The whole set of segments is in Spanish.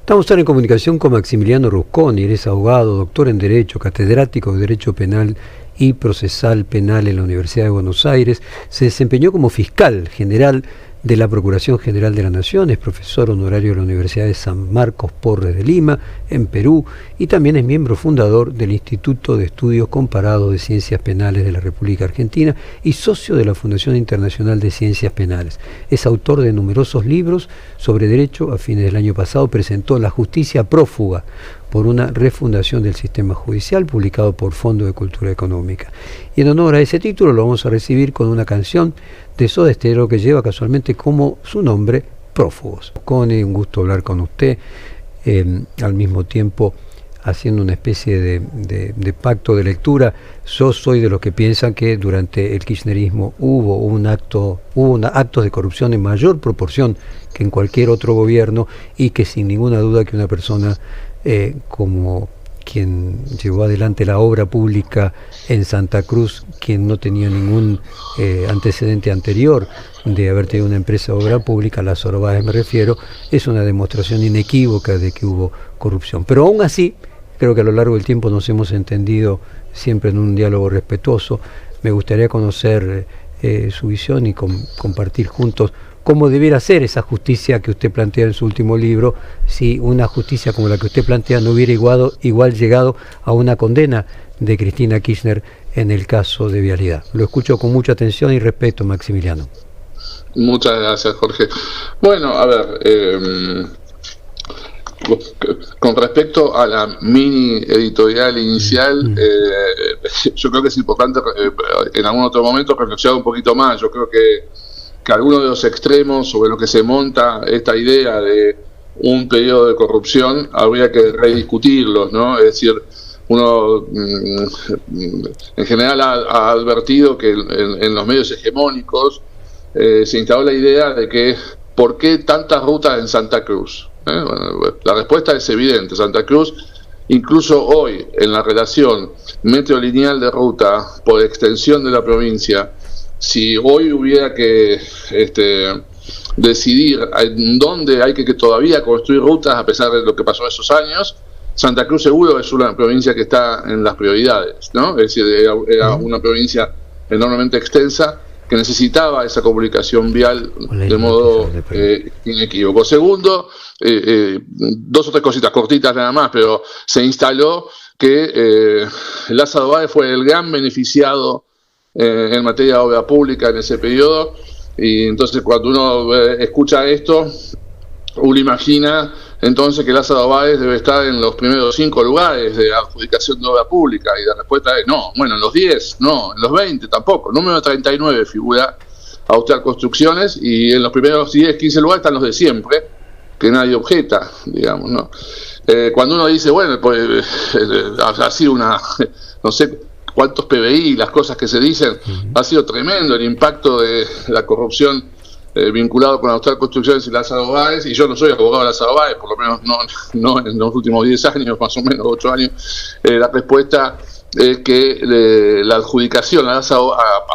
Estamos ahora en comunicación con Maximiliano Rusconi. Él es abogado, doctor en Derecho, catedrático de Derecho Penal y Procesal Penal en la Universidad de Buenos Aires. Se desempeñó como fiscal general de la Procuración General de la Nación, es profesor honorario de la Universidad de San Marcos Porres de Lima, en Perú, y también es miembro fundador del Instituto de Estudios Comparados de Ciencias Penales de la República Argentina y socio de la Fundación Internacional de Ciencias Penales. Es autor de numerosos libros sobre derecho. A fines del año pasado presentó La Justicia Prófuga por una refundación del sistema judicial, publicado por Fondo de Cultura Económica. Y en honor a ese título lo vamos a recibir con una canción de Soda Stereo que lleva casualmente como su nombre, Prófugos. Cone, un gusto hablar con usted, al mismo tiempo haciendo una especie de pacto de lectura. Yo soy de los que piensan que durante el kirchnerismo hubo actos de corrupción en mayor proporción que en cualquier otro gobierno, y que sin ninguna duda que una persona como quien llevó adelante la obra pública en Santa Cruz, quien no tenía ningún antecedente anterior de haber tenido una empresa de obra pública, Lázaro Báez me refiero, es una demostración inequívoca de que hubo corrupción. Pero aún así, creo que a lo largo del tiempo nos hemos entendido siempre en un diálogo respetuoso. Me gustaría conocer su visión y compartir juntos cómo debiera ser esa justicia que usted plantea en su último libro, si una justicia como la que usted plantea no hubiera igual llegado a una condena de Cristina Kirchner en el caso de Vialidad. Lo escucho con mucha atención y respeto, Maximiliano. Muchas gracias, Jorge. Bueno, a ver, con respecto a la mini editorial inicial, yo creo que es importante en algún otro momento reflexionar un poquito más. Yo creo que algunos de los extremos sobre lo que se monta esta idea de un periodo de corrupción habría que rediscutirlos, ¿no? Es decir, uno en general ha advertido que en los medios hegemónicos se instaló la idea de que ¿por qué tantas rutas en Santa Cruz? Bueno, la respuesta es evidente. Santa Cruz, incluso hoy, en la relación metro-lineal de ruta por extensión de la provincia, si hoy hubiera que decidir en dónde hay que todavía construir rutas a pesar de lo que pasó esos años, Santa Cruz seguro es una provincia que está en las prioridades, ¿no? Es decir, era una provincia enormemente extensa que necesitaba esa comunicación vial de modo inequívoco. Segundo, dos o tres cositas cortitas nada más, pero se instaló que Lázaro Báez fue el gran beneficiado en materia de obra pública en ese periodo, y entonces cuando uno escucha esto, uno imagina entonces que Lázaro Báez debe estar en los primeros 5 lugares de adjudicación de obra pública, y la respuesta es no. Bueno, en los 10, no, en los 20 tampoco. Número 39 figura Austral Construcciones, y en los primeros 10, 15 lugares están los de siempre, que nadie objeta, digamos, ¿no? Cuando uno dice, bueno, pues ha sido una, no sé cuántos PBI, las cosas que se dicen, ha sido tremendo el impacto de la corrupción vinculado con Austral Construcciones y Lázaro Báez, y yo no soy abogado de Lázaro Báez, por lo menos no en los últimos 10 años, más o menos 8 años. La respuesta es que la adjudicación a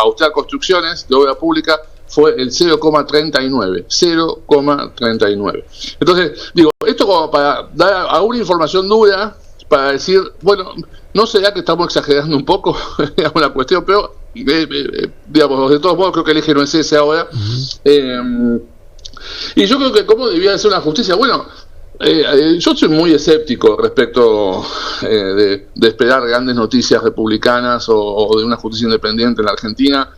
Austral Construcciones de obra pública fue el 0,39. 0,39. Entonces, digo, esto como para dar alguna información dura, para decir, bueno, ¿no será que estamos exagerando un poco la cuestión? Pero, digamos, de todos modos, creo que el eje no es ese ahora. Y yo creo que cómo debía ser una justicia. Bueno, yo soy muy escéptico respecto de esperar grandes noticias republicanas o de una justicia independiente en la Argentina,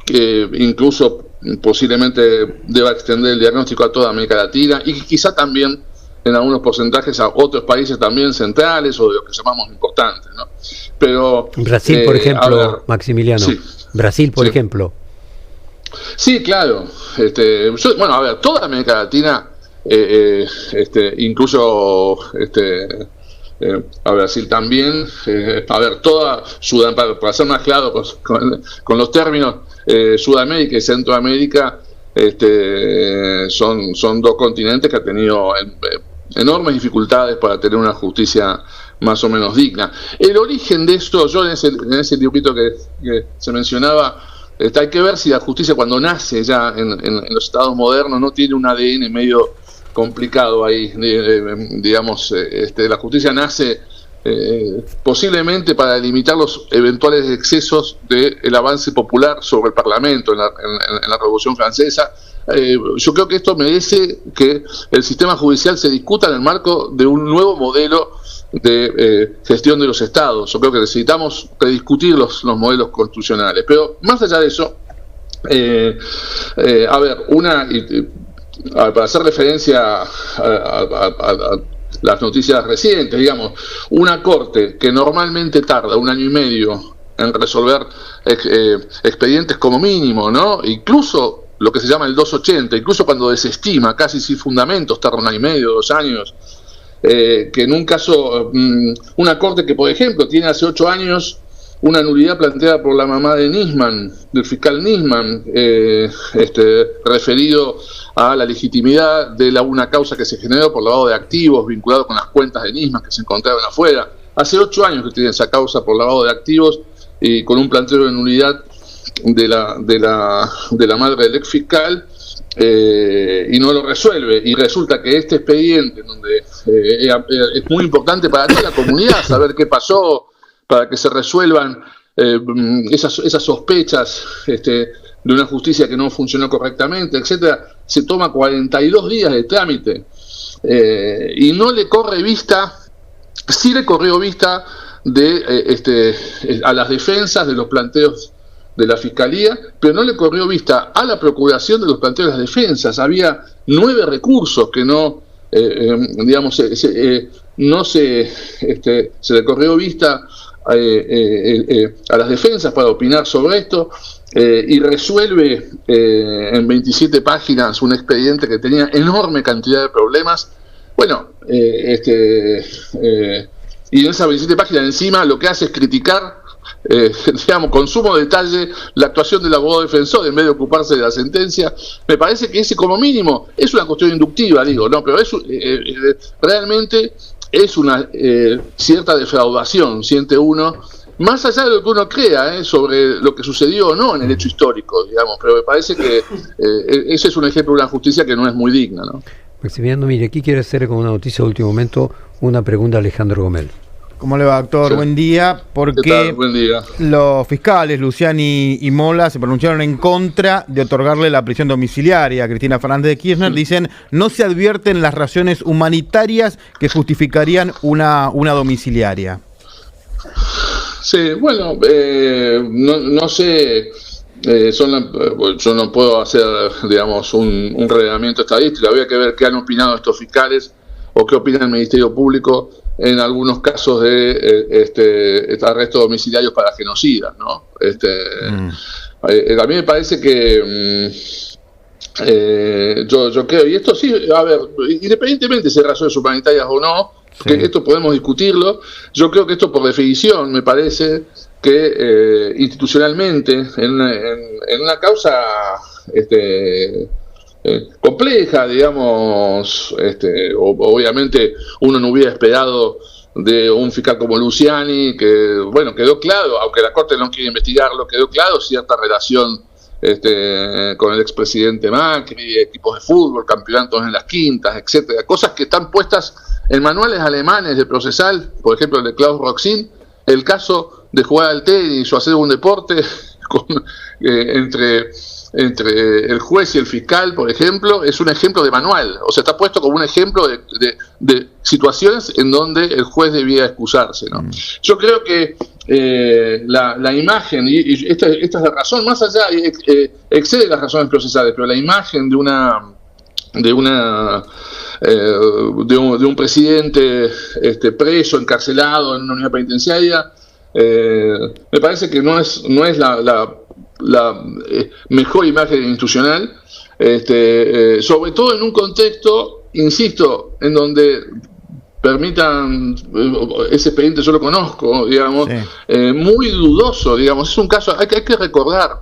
que incluso posiblemente deba extender el diagnóstico a toda América Latina y quizá también en algunos porcentajes a otros países también centrales o de lo que llamamos importantes, ¿no? Pero Brasil, por ejemplo, Maximiliano. Sí, Brasil, por ejemplo. Sí, claro. Bueno, a ver, toda América Latina, incluso a Brasil también, a ver, toda Sudamérica, para ser más claro con los términos, Sudamérica y Centroamérica son dos continentes que han tenido enormes dificultades para tener una justicia más o menos digna. El origen de esto, yo en ese librito que se mencionaba, hay que ver si la justicia cuando nace ya en los estados modernos no tiene un ADN medio complicado ahí, digamos, la justicia nace posiblemente para limitar los eventuales excesos del avance popular sobre el Parlamento en la Revolución Francesa. Yo creo que esto merece que el sistema judicial se discuta en el marco de un nuevo modelo de gestión de los estados. Yo creo que necesitamos rediscutir los modelos constitucionales. Pero más allá de eso, a ver, para hacer referencia a las noticias recientes, digamos, una corte que normalmente tarda 1 año y medio en resolver expedientes como mínimo, ¿no? Incluso lo que se llama el 280, incluso cuando desestima casi sin fundamentos, tarda 1 año y medio, 2 años, que en un caso, una corte que por ejemplo tiene hace 8 años una nulidad planteada por la mamá de Nisman, del fiscal Nisman, referido a la legitimidad de una causa que se generó por lavado de activos vinculado con las cuentas de Nisman que se encontraban afuera. Hace 8 años que tiene esa causa por lavado de activos y con un planteo de nulidad de la madre del ex fiscal, y no lo resuelve, y resulta que este expediente, donde es muy importante para toda la comunidad saber qué pasó, para que se resuelvan esas sospechas de una justicia que no funcionó correctamente, etcétera, se toma 42 días de trámite, y no le corre vista, sí le corrió vista a las defensas de los planteos de la Fiscalía, pero no le corrió vista a la Procuración de los planteos de las defensas. Había 9 recursos que no, digamos, no se le corrió vista a las defensas para opinar sobre esto, y resuelve en 27 páginas un expediente que tenía enorme cantidad de problemas. Bueno, y en esas 27 páginas encima lo que hace es criticar, digamos, con sumo detalle la actuación del abogado defensor en vez de ocuparse de la sentencia. Me parece que ese como mínimo es una cuestión inductiva, digo, no, pero realmente es una cierta defraudación, siente uno, más allá de lo que uno crea sobre lo que sucedió o no en el hecho histórico, digamos, pero me parece que ese es un ejemplo de una justicia que no es muy digna, ¿no? Maximiliano, mire, aquí quiere hacer con una noticia de último momento una pregunta a Alejandro Gomel. ¿Cómo le va, doctor? Sí. Buen día. Porque Buen día. Los fiscales Luciani y Mola se pronunciaron en contra de otorgarle la prisión domiciliaria a Cristina Fernández de Kirchner. Dicen, no se advierten las razones humanitarias que justificarían una domiciliaria. Sí, bueno, no sé, yo no puedo hacer, digamos, un relevamiento estadístico. Habría que ver qué han opinado estos fiscales o qué opina el Ministerio Público en algunos casos de arrestos domiciliarios para genocidas, ¿no? A mí me parece que yo creo, y esto sí, a ver, independientemente si hay razones humanitarias o no, que esto podemos discutirlo, yo creo que esto por definición me parece que institucionalmente en una causa compleja, digamos, obviamente uno no hubiera esperado de un fiscal como Luciani, que, bueno, quedó claro, aunque la Corte no quiere investigarlo, quedó claro cierta relación con el expresidente Macri, equipos de fútbol, campeonatos en las quintas, etcétera, cosas que están puestas en manuales alemanes de procesal, por ejemplo el de Klaus Roxin, el caso de jugar al tenis o hacer un deporte entre el juez y el fiscal, por ejemplo, es un ejemplo de manual, o sea, está puesto como un ejemplo de situaciones en donde el juez debía excusarse, ¿no? Yo creo que la imagen, y esta es la razón, más allá, excede las razones procesales, pero la imagen de un presidente preso, encarcelado en una unidad penitenciaria, me parece que no es la mejor imagen institucional, sobre todo en un contexto, insisto, en donde permitan, ese expediente yo lo conozco, digamos, muy dudoso, digamos, es un caso, hay que recordar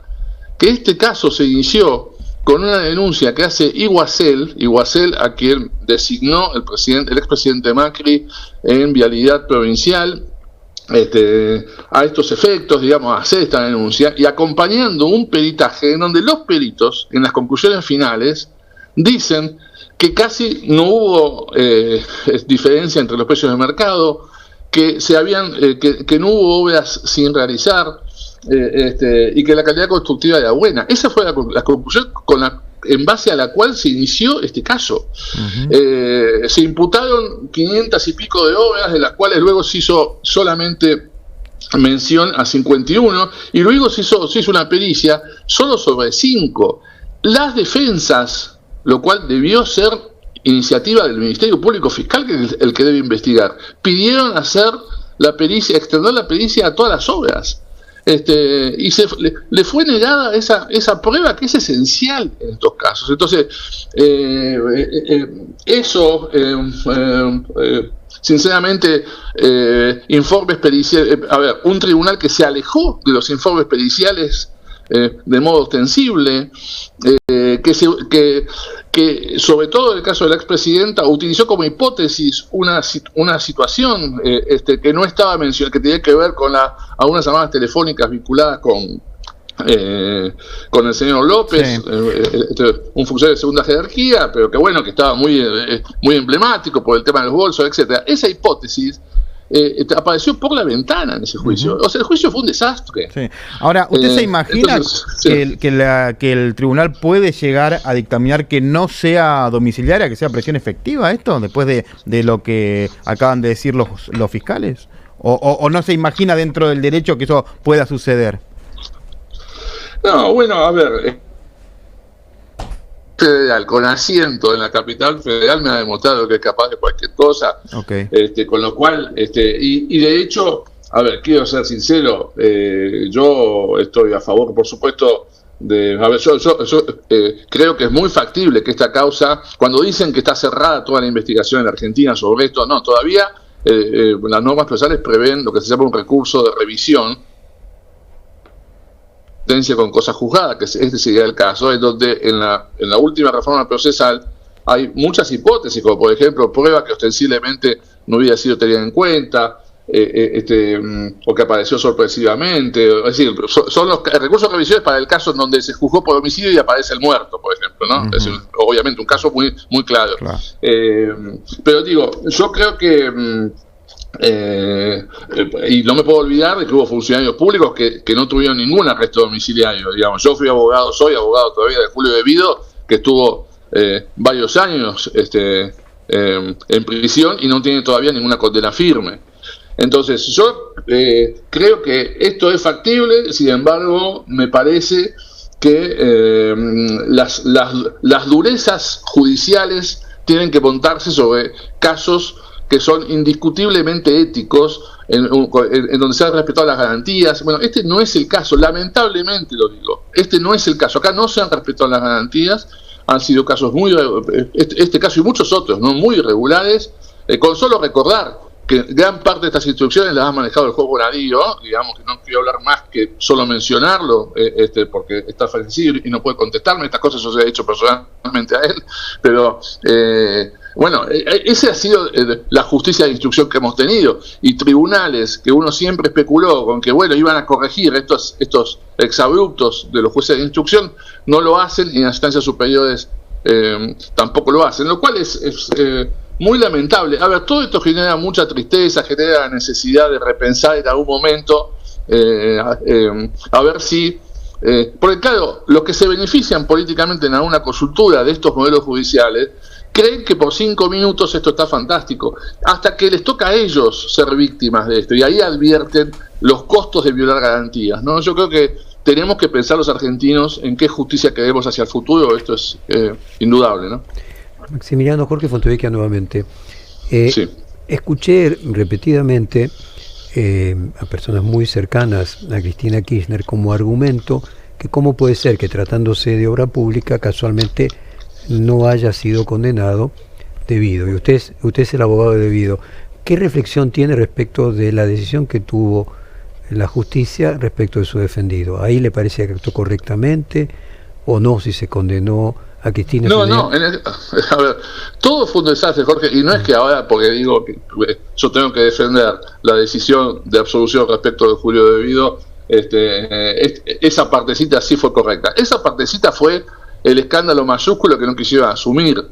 que este caso se inició con una denuncia que hace Iguacel a quien designó el expresidente Macri en Vialidad Provincial, a estos efectos, digamos, a hacer esta denuncia y acompañando un peritaje en donde los peritos, en las conclusiones finales, dicen que casi no hubo diferencia entre los precios de mercado, que que no hubo obras sin realizar, y que la calidad constructiva era buena. Esa fue la conclusión en base a la cual se inició este caso. Se imputaron 500 y pico de obras, de las cuales luego se hizo solamente mención a 51, y luego se hizo una pericia solo sobre 5. Las defensas, lo cual debió ser iniciativa del Ministerio Público Fiscal, que es el que debe investigar, pidieron hacer la pericia, extender la pericia a todas las obras. Y le fue negada esa prueba que es esencial en estos casos. Entonces, eso, sinceramente, informes periciales, un tribunal que se alejó de los informes periciales de modo ostensible, que sobre todo en el caso de la expresidenta utilizó como hipótesis una situación que no estaba mencionada, que tenía que ver con algunas llamadas telefónicas vinculadas con el señor López, sí. Un funcionario de segunda jerarquía, pero que estaba muy emblemático por el tema de los bolsos, etcétera. Esa hipótesis apareció por la ventana en ese juicio. O sea, el juicio fue un desastre. Sí. Ahora, ¿usted se imagina que el tribunal puede llegar a dictaminar que no sea domiciliaria, que sea prisión efectiva esto, después de lo que acaban de decir los fiscales? ¿O no se imagina dentro del derecho que eso pueda suceder? No, bueno, a ver, federal con asiento en la capital federal me ha demostrado que es capaz de cualquier cosa. Okay. Con lo cual, y de hecho, a ver, quiero ser sincero, yo estoy a favor, por supuesto, yo creo que es muy factible que esta causa, cuando dicen que está cerrada toda la investigación en Argentina sobre esto, no, todavía las normas procesales prevén lo que se llama un recurso de revisión con cosa juzgada, que este sería el caso, en donde en la última reforma procesal hay muchas hipótesis, como por ejemplo prueba que ostensiblemente no hubiera sido tenida en cuenta, o que apareció sorpresivamente, es decir, son los recursos de revisión para el caso en donde se juzgó por homicidio y aparece el muerto, por ejemplo, ¿no? Es decir, obviamente un caso muy, muy claro. Pero digo, yo creo que y no me puedo olvidar de que hubo funcionarios públicos que no tuvieron ningún arresto domiciliario, digamos. Yo soy abogado todavía de Julio Devido, que estuvo varios años en prisión y no tiene todavía ninguna condena firme. Entonces yo creo que esto es factible, sin embargo me parece que las durezas judiciales tienen que montarse sobre casos que son indiscutiblemente éticos, en donde se han respetado las garantías. Bueno, este no es el caso, lamentablemente lo digo, este no es el caso, acá no se han respetado las garantías, han sido casos este caso y muchos otros, ¿no?, muy irregulares, con solo recordar que gran parte de estas instrucciones las ha manejado el juez Bonadío, digamos que no quiero hablar más que solo mencionarlo, porque está fallecido y no puede contestarme, estas cosas yo se he dicho personalmente a él, pero bueno, esa ha sido la justicia de instrucción que hemos tenido, y tribunales que uno siempre especuló con que, bueno, iban a corregir estos exabruptos de los jueces de instrucción, no lo hacen, y en las instancias superiores tampoco lo hacen, lo cual es muy lamentable. A ver, todo esto genera mucha tristeza, genera la necesidad de repensar en algún momento, a ver si, porque claro, los que se benefician políticamente en alguna consultura de estos modelos judiciales, creen que por 5 minutos esto está fantástico, hasta que les toca a ellos ser víctimas de esto, y ahí advierten los costos de violar garantías, ¿no? Yo creo que tenemos que pensar los argentinos en qué justicia queremos hacia el futuro, esto es indudable, ¿no? Maximiliano, Jorge Fontevecchia nuevamente. Sí. Escuché repetidamente a personas muy cercanas a Cristina Kirchner como argumento que cómo puede ser que tratándose de obra pública casualmente no haya sido condenado Devido. Y usted es el abogado de Devido. ¿Qué reflexión tiene respecto de la decisión que tuvo la justicia respecto de su defendido? ¿Ahí le parece que actuó correctamente o no, si se condenó a Cristina? No, a ver, todo fue un desastre, Jorge, y no es que ahora, porque digo que yo tengo que defender la decisión de absolución respecto de Julio Devido, esa partecita sí fue correcta. Esa partecita fue el escándalo mayúsculo que no quisieron asumir.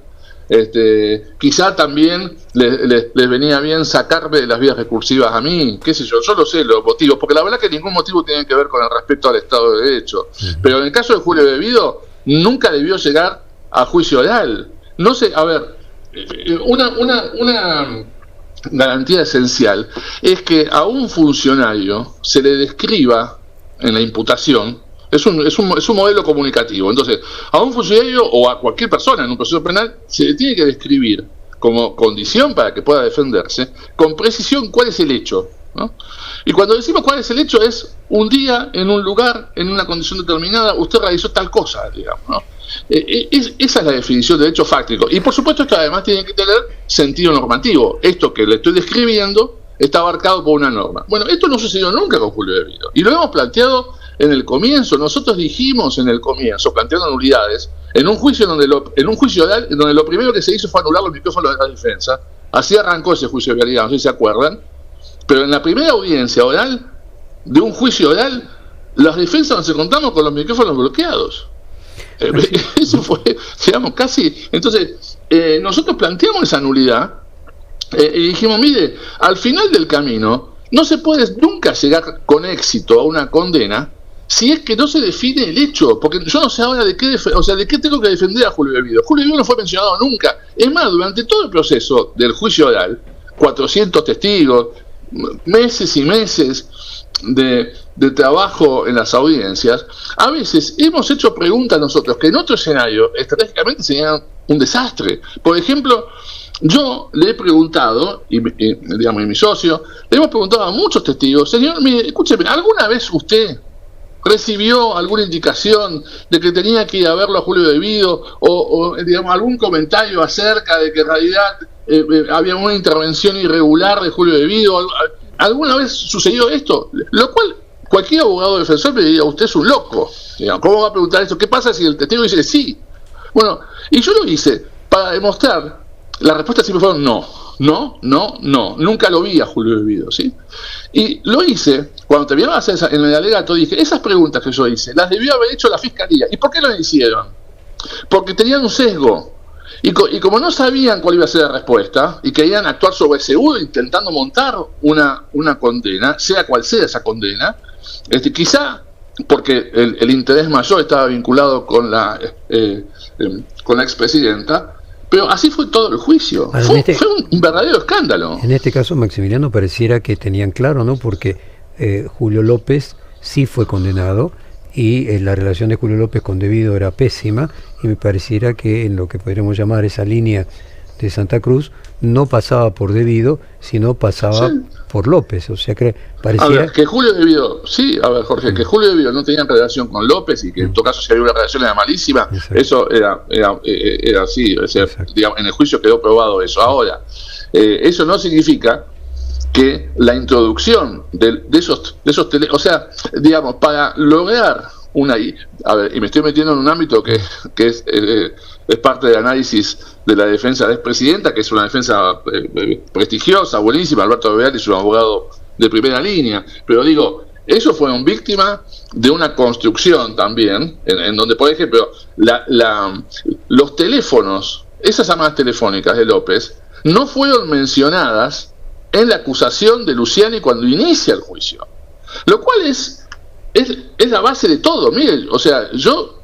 Quizá también les venía bien sacarme de las vías recursivas a mí, qué sé yo lo sé los motivos, porque la verdad que ningún motivo tiene que ver con el respeto al Estado de Derecho. Pero en el caso de Julio Bebido, nunca debió llegar a juicio oral. No sé, a ver, una garantía esencial es que a un funcionario se le describa en la imputación. Es un modelo comunicativo. Entonces, a un funcionario o a cualquier persona en un proceso penal se le tiene que describir como condición para que pueda defenderse, con precisión, cuál es el hecho, ¿no? Y cuando decimos cuál es el hecho, es un día, en un lugar, en una condición determinada, usted realizó tal cosa, digamos, ¿no? Esa es la definición de hecho fáctico. Y por supuesto esto además tiene que tener sentido normativo. Esto que le estoy describiendo está abarcado por una norma. Bueno, esto no sucedió nunca con Julio Bebido. Y lo hemos planteado en el comienzo. Nosotros dijimos en el comienzo, planteando nulidades, en un juicio donde lo primero que se hizo fue anular los micrófonos de la defensa. Así arrancó ese juicio de realidad, no sé si se acuerdan. Pero en la primera audiencia oral, de un juicio oral, las defensas nos encontramos con los micrófonos bloqueados. Eso fue, digamos, casi. Entonces, nosotros planteamos esa nulidad y dijimos, mire, al final del camino no se puede nunca llegar con éxito a una condena si es que no se define el hecho, porque yo no sé ahora de qué tengo que defender a Julio Bebido. Julio Bebido no fue mencionado nunca. Es más, durante todo el proceso del juicio oral, 400 testigos, meses y meses de trabajo en las audiencias, a veces hemos hecho preguntas nosotros que en otro escenario estratégicamente serían un desastre. Por ejemplo, yo le he preguntado, y mi socio, le hemos preguntado a muchos testigos, señor, mire, escúcheme, ¿alguna vez usted recibió alguna indicación de que tenía que ir a verlo a Julio Bebido o digamos, algún comentario acerca de que en realidad había una intervención irregular de Julio Bebido? ¿Alguna vez sucedió esto? Lo cual cualquier abogado defensor me diría, usted es un loco. ¿Cómo va a preguntar esto? ¿Qué pasa si el testigo dice sí? Bueno, y yo lo hice para demostrar, la respuesta siempre fueron no, nunca lo vi a Julio Bebido, ¿sí? Y lo hice, cuando terminó de hacer en el alegato, dije, esas preguntas que yo hice, las debió haber hecho la Fiscalía. ¿Y por qué lo hicieron? Porque tenían un sesgo. Y como no sabían cuál iba a ser la respuesta, y querían actuar sobre seguro intentando montar una condena, sea cual sea esa condena, quizá porque el interés mayor estaba vinculado con la expresidenta, pero así fue todo el juicio. Fue un verdadero escándalo. En este caso, Maximiliano, pareciera que tenían claro, ¿no? Porque Julio López sí fue condenado y la relación de Julio López con Bebido era pésima, y me pareciera que en lo que podríamos llamar esa línea de Santa Cruz no pasaba por Bebido, sino pasaba por López. O sea que pareciera... A ver, que Julio Bebido, Jorge, que Julio Bebido no tenía relación con López y que en todo caso si había una relación era malísima. Exacto. Eso era así, digamos, en el juicio quedó probado eso. Ahora, eso no significa que la introducción de esos o sea, digamos, para lograr y me estoy metiendo en un ámbito que es parte del análisis de la defensa de la expresidenta, que es una defensa prestigiosa, buenísima. Alberto Bebial es un abogado de primera línea, pero digo, ellos fueron víctimas de una construcción también, en donde, por ejemplo, los teléfonos, esas llamadas telefónicas de López, no fueron mencionadas en la acusación de Luciani cuando inicia el juicio, lo cual es la base de todo. Mire, o sea, yo,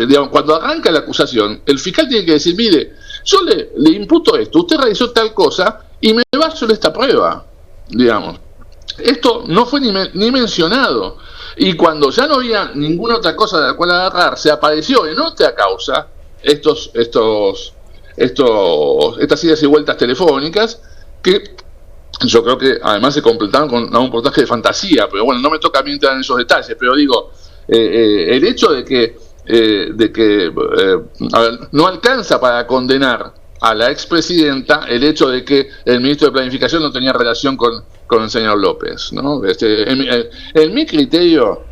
digamos, cuando arranca la acusación, el fiscal tiene que decir, mire, yo le imputo esto, usted realizó tal cosa y me baso en esta prueba, digamos. Esto no fue ni mencionado, y cuando ya no había ninguna otra cosa de la cual agarrarse, apareció en otra causa estas idas y vueltas telefónicas que yo creo que además se completaron con un portaje de fantasía, pero bueno, no me toca a mí entrar en esos detalles, pero digo, el hecho de que no alcanza para condenar a la expresidenta el hecho de que el ministro de Planificación no tenía relación con el señor López, ¿no? En mi criterio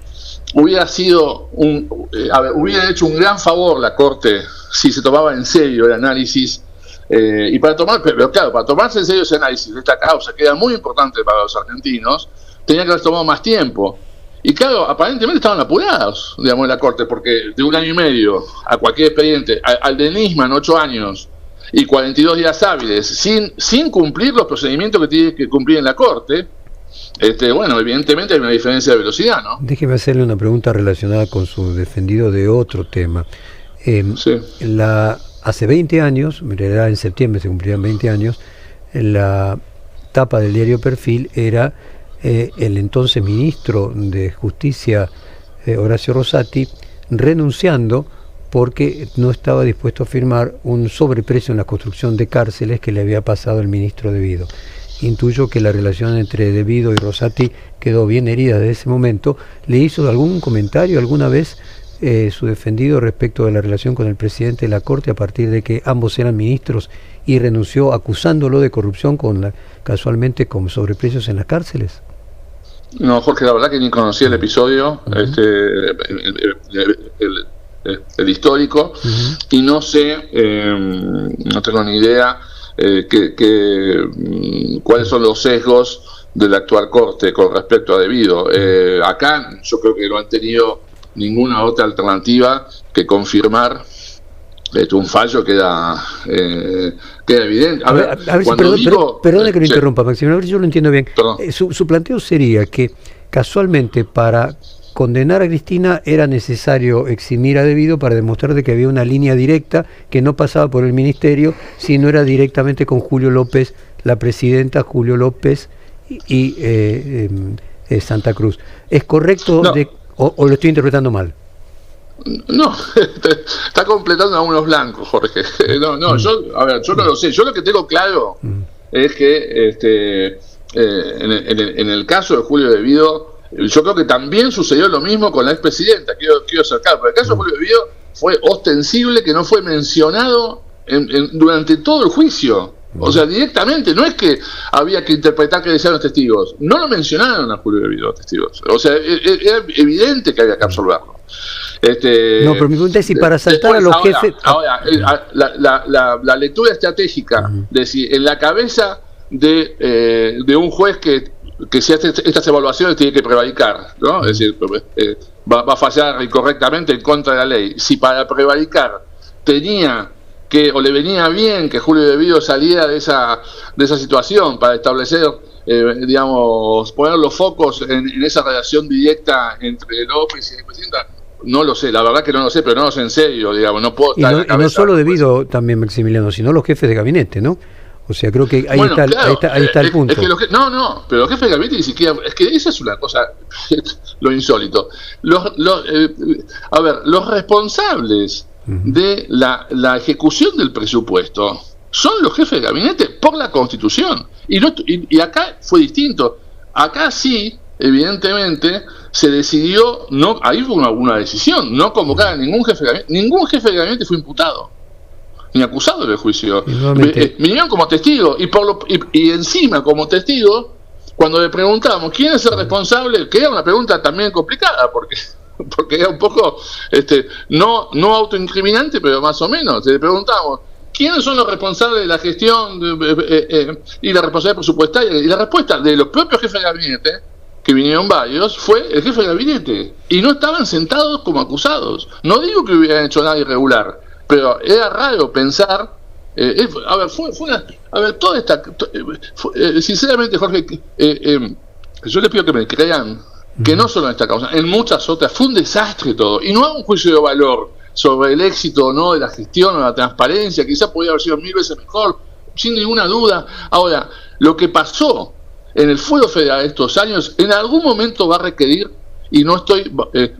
hubiera sido hubiera hecho un gran favor la Corte si se tomaba en serio el análisis. Y para tomarse en serio ese análisis de esta causa, que era muy importante para los argentinos, tenía que haber tomado más tiempo. Y claro, aparentemente estaban apurados, digamos, en la Corte, porque de 1 año y medio a cualquier expediente, al de Nisman 8 años y 42 días hábiles, sin cumplir los procedimientos que tiene que cumplir en la Corte, bueno, evidentemente hay una diferencia de velocidad, ¿no? Déjeme hacerle una pregunta relacionada con su defendido de otro tema. Sí. Hace 20 años, en realidad en septiembre se cumplían 20 años, la tapa del diario Perfil era el entonces ministro de Justicia, Horacio Rosati, renunciando porque no estaba dispuesto a firmar un sobreprecio en la construcción de cárceles que le había pasado el ministro De Vido. Intuyo que la relación entre De Vido y Rosati quedó bien herida desde ese momento. ¿Le hizo algún comentario alguna vez su defendido respecto de la relación con el presidente de la Corte a partir de que ambos eran ministros y renunció acusándolo de corrupción casualmente con sobreprecios en las cárceles? No, Jorge, la verdad que ni conocía el episodio, el histórico, y no sé, no tengo ni idea cuáles son los sesgos de la actual Corte con respecto a De Vido. Acá yo creo que no han tenido ninguna otra alternativa que confirmar un fallo queda evidente. A ver, perdone que lo interrumpa, Maximiliano, a ver si yo lo entiendo bien. Su planteo sería que casualmente para condenar a Cristina era necesario eximir a De Vido para demostrar de que había una línea directa que no pasaba por el ministerio, sino era directamente con Julio López, la presidenta Julio López y Santa Cruz. ¿Es correcto No. o lo estoy interpretando mal? No, está completando a unos blancos, Jorge. Yo no lo sé. Yo lo que tengo claro es que en el caso de Julio De Vido, yo creo que también sucedió lo mismo con la expresidenta. Quiero acercar, pero el caso de Julio De Vido fue ostensible que no fue mencionado durante todo el juicio. O sea, directamente, no es que había que interpretar que decían los testigos. No lo mencionaron a Julio De Vido los testigos. O sea, era evidente que había que absolverlo. No, pero mi pregunta es si para saltar a los jefes... Ahora, la lectura estratégica de si en la cabeza de un juez que si hace estas evaluaciones tiene que prevaricar, ¿no? Es decir, va a fallar incorrectamente en contra de la ley. Si para prevaricar tenía que, o le venía bien que Julio De Vido saliera de esa situación para establecer, digamos, poner los focos en esa relación directa entre López y la presidenta, no lo sé, la verdad que no lo sé, pero no lo sé en serio, digamos, no puedo estar y no solo De Vido también, Maximiliano, sino los jefes de gabinete, ¿no? O sea, creo que ahí está el punto. Es que pero los jefes de gabinete ni siquiera, es que esa es una cosa, lo insólito. Los responsables de la ejecución del presupuesto son los jefes de gabinete por la Constitución. Y acá fue distinto. Acá sí, evidentemente, se decidió, ahí fue una decisión, no convocar a ningún jefe de gabinete. Ningún jefe de gabinete fue imputado ni acusado del juicio. Vinieron como testigos y encima como testigo, cuando le preguntamos quién es el responsable, que era una pregunta también complicada porque era un poco no autoincriminante, pero más o menos. Le preguntamos quiénes son los responsables de la gestión y la responsabilidad presupuestaria, y la respuesta de los propios jefes de gabinete, que vinieron varios, fue el jefe de gabinete, y no estaban sentados como acusados. No digo que hubieran hecho nada irregular, pero era raro pensar. Sinceramente, Jorge, yo les pido que me crean que no solo en esta causa, en muchas otras fue un desastre todo, y no hago un juicio de valor sobre el éxito o no de la gestión o la transparencia, quizás podría haber sido 1000 veces mejor, sin ninguna duda. Ahora, lo que pasó en el fuero federal estos años, en algún momento va a requerir, y no estoy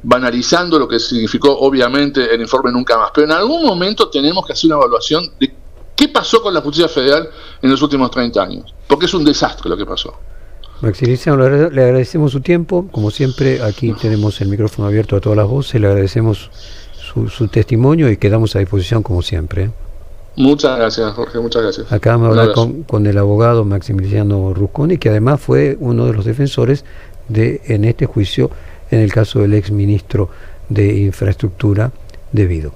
banalizando lo que significó obviamente el informe Nunca Más, pero en algún momento tenemos que hacer una evaluación de qué pasó con la justicia federal en los últimos 30 años, porque es un desastre lo que pasó. Maximiliano, le agradecemos su tiempo, como siempre aquí tenemos el micrófono abierto a todas las voces, le agradecemos su testimonio y quedamos a disposición como siempre. Muchas gracias, Jorge, muchas gracias. Acá vamos a hablar con el abogado Maximiliano Rusconi, que además fue uno de los defensores en este juicio en el caso del ex ministro de Infraestructura De Vido.